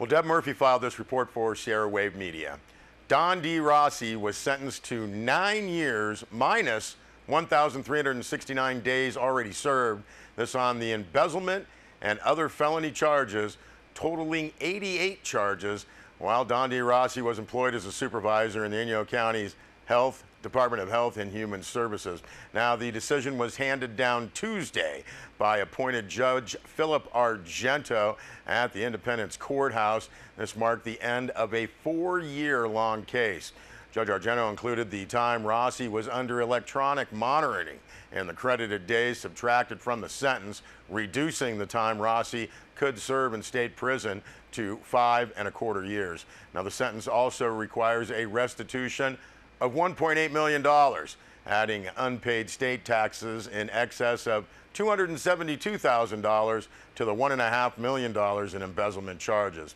Well, Deb Murphy filed this report for Sierra Wave Media. Dawndee Rossy was sentenced to 9 years minus 1,369 days already served. This on the embezzlement and other felony charges, totaling 88 charges, while Dawndee Rossy was employed as a supervisor in the Inyo County's Department of Health and Human Services. Now, the decision was handed down Tuesday by appointed Judge Philip Argento at the Independence Courthouse. This marked the end of a 4-year-long case. Judge Argento included the time Rossi was under electronic monitoring and the credited days subtracted from the sentence, reducing the time Rossi could serve in state prison to 5¼ years. Now, the sentence also requires a restitution of $1.8 million, adding unpaid state taxes in excess of $272,000 to the $1.5 million in embezzlement charges.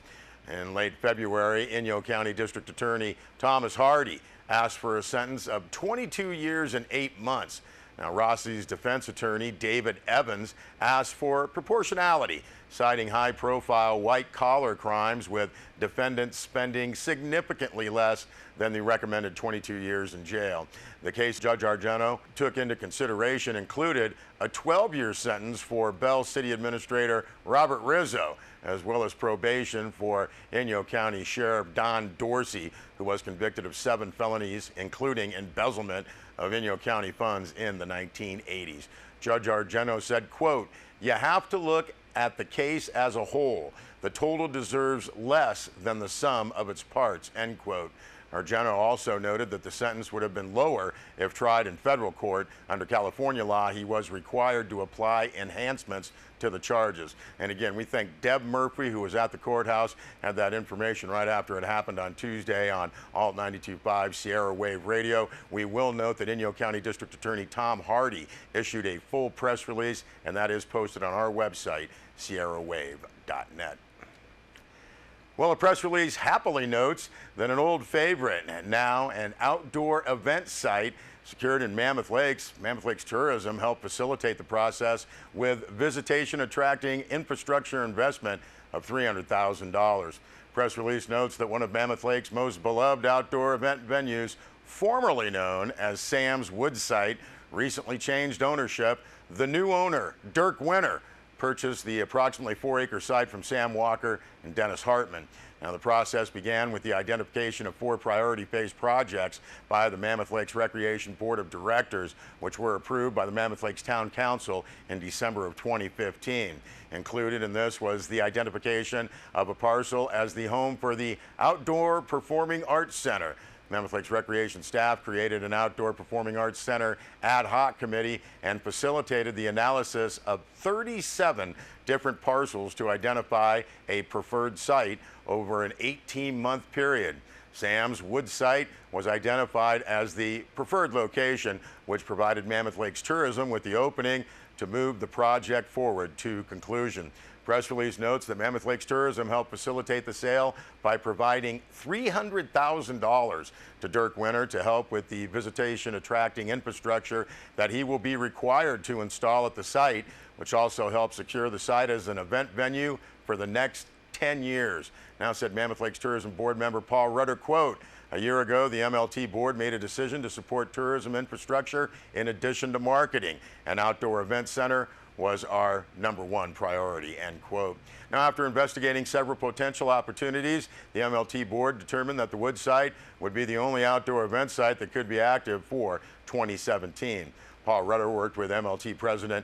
In late February, Inyo County District Attorney Thomas Hardy asked for a sentence of 22 years and 8 months. Now, Rossi's defense attorney, David Evans, asked for proportionality, citing high-profile white-collar crimes with defendants spending significantly less than the recommended 22 years in jail. The case Judge Argento took into consideration included a 12-year sentence for Bell City Administrator Robert Rizzo, as well as probation for Inyo County Sheriff Don Dorsey, who was convicted of 7 felonies, including embezzlement of Inyo County funds in the 1980s. Judge Argento said, quote, "You have to look at the case as a whole. The total deserves less than the sum of its parts," end quote. Argento also noted that the sentence would have been lower if tried in federal court. Under California law, he was required to apply enhancements to the charges. And again, we thank Deb Murphy, who was at the courthouse, had that information right after it happened on Tuesday on Alt 92.5 Sierra Wave Radio. We will note that Inyo County District Attorney Tom Hardy issued a full press release, and that is posted on our website, sierrawave.net. Well, a press release happily notes that an old favorite, and now an outdoor event site secured in Mammoth Lakes Tourism, helped facilitate the process with visitation attracting infrastructure investment of $300,000. Press release notes that one of Mammoth Lake's most beloved outdoor event venues, formerly known as Sam's Wood Site, recently changed ownership. The new owner, Dirk Winter, purchased the approximately 4-acre site from Sam Walker and Dennis Hartman. Now, the process began with the identification of 4 priority phase projects by the Mammoth Lakes Recreation Board of Directors, which were approved by the Mammoth Lakes Town Council in December of 2015. Included in this was the identification of a parcel as the home for the Outdoor Performing Arts Center. Mammoth Lakes Recreation staff created an Outdoor Performing Arts Center ad hoc committee and facilitated the analysis of 37 different parcels to identify a preferred site over an 18-month period. Sam's Wood Site was identified as the preferred location, which provided Mammoth Lakes Tourism with the opening to move the project forward to conclusion. Press release notes that Mammoth Lakes Tourism helped facilitate the sale by providing $300,000 to Dirk Winter to help with the visitation attracting infrastructure that he will be required to install at the site, which also helps secure the site as an event venue for the next 10 years. Now, said Mammoth Lakes Tourism Board member Paul Rudder, quote, "A year ago, the MLT board made a decision to support tourism infrastructure in addition to marketing. An outdoor event center was our #1 priority," end quote. Now, after investigating several potential opportunities, the MLT board determined that the Wood Site would be the only outdoor event site that could be active for 2017. Paul Rudder worked with MLT President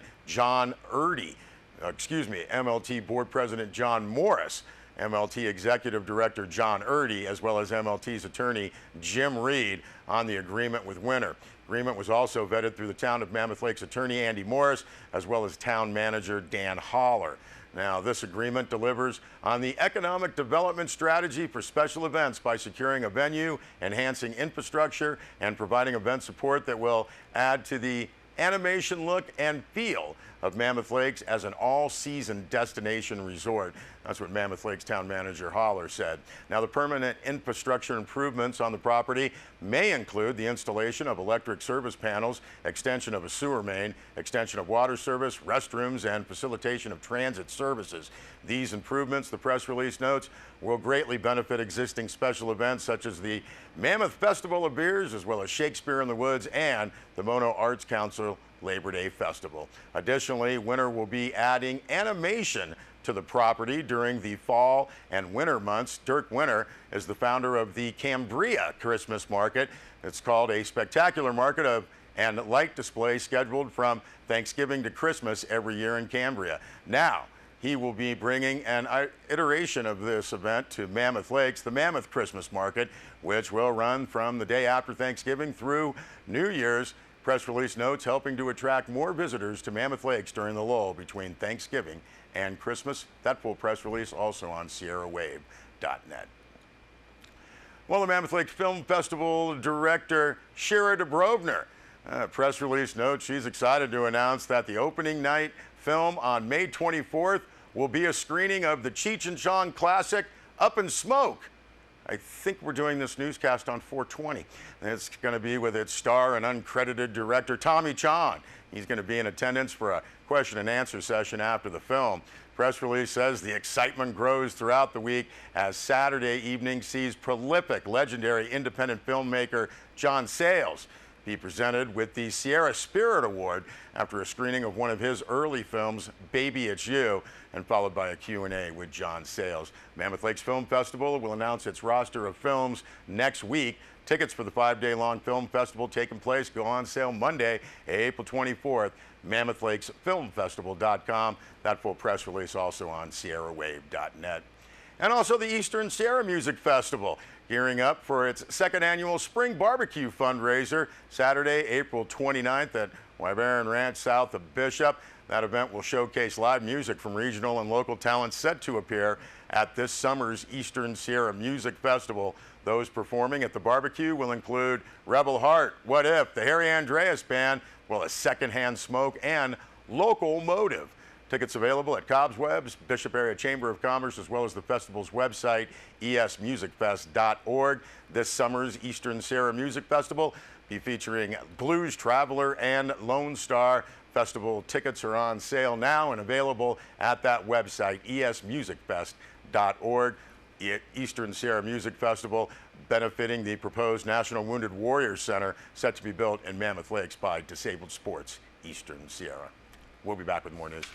MLT Board President John Morris, MLT Executive Director John Erdy, as well as MLT's attorney Jim Reed on the agreement with Winter. Agreement was also vetted through the Town of Mammoth Lakes attorney Andy Morris, as well as town manager Dan Holler. Now, this agreement delivers on the economic development strategy for special events by securing a venue, enhancing infrastructure, and providing event support that will add to the animation look and feel of Mammoth Lakes as an all-season destination resort. That's what Mammoth Lakes Town Manager Holler said. Now, the permanent infrastructure improvements on the property may include the installation of electric service panels, extension of a sewer main, extension of water service, restrooms, and facilitation of transit services. These improvements, the press release notes, will greatly benefit existing special events such as the Mammoth Festival of Beers, as well as Shakespeare in the Woods and the Mono Arts Council Labor Day Festival. Additionally, Winter will be adding animation to the property during the fall and winter months. Dirk Winter is the founder of the Cambria Christmas Market. It's called a spectacular market and light display scheduled from Thanksgiving to Christmas every year in Cambria. Now, he will be bringing an iteration of this event to Mammoth Lakes, the Mammoth Christmas Market, which will run from the day after Thanksgiving through New Year's. Press release notes helping to attract more visitors to Mammoth Lakes during the lull between Thanksgiving and Christmas. That full press release also on SierraWave.net. Well, the Mammoth Lakes Film Festival director Shira Dubrovner, press release notes she's excited to announce that the opening night film on May 24th will be a screening of the Cheech and Chong classic Up in Smoke. I think we're doing this newscast on 420. And it's going to be with its star and uncredited director, Tommy Chong. He's going to be in attendance for a question and answer session after the film. Press release says the excitement grows throughout the week as Saturday evening sees prolific, legendary independent filmmaker John Sayles be presented with the Sierra Spirit Award after a screening of one of his early films, Baby It's You, and followed by a Q&A with John Sayles. Mammoth Lakes Film Festival will announce its roster of films next week. Tickets for the 5-day-long film festival taking place go on sale Monday, April 24th. MammothLakesFilmFestival.com. That full press release also on SierraWave.net. And also the Eastern Sierra Music Festival, gearing up for its second annual Spring Barbecue fundraiser, Saturday, April 29th at Wyvern Ranch south of Bishop. That event will showcase live music from regional and local talents set to appear at this summer's Eastern Sierra Music Festival. Those performing at the barbecue will include Rebel Heart, What If, the Harry Andreas Band, well, a Secondhand Smoke, and Local Motive. Tickets available at Cobb's Webs, Bishop Area Chamber of Commerce, as well as the festival's website, esmusicfest.org. This summer's Eastern Sierra Music Festival be featuring Blues Traveler and Lone Star. Festival tickets are on sale now and available at that website, esmusicfest.org. Eastern Sierra Music Festival benefiting the proposed National Wounded Warriors Center set to be built in Mammoth Lakes by Disabled Sports Eastern Sierra. We'll be back with more news.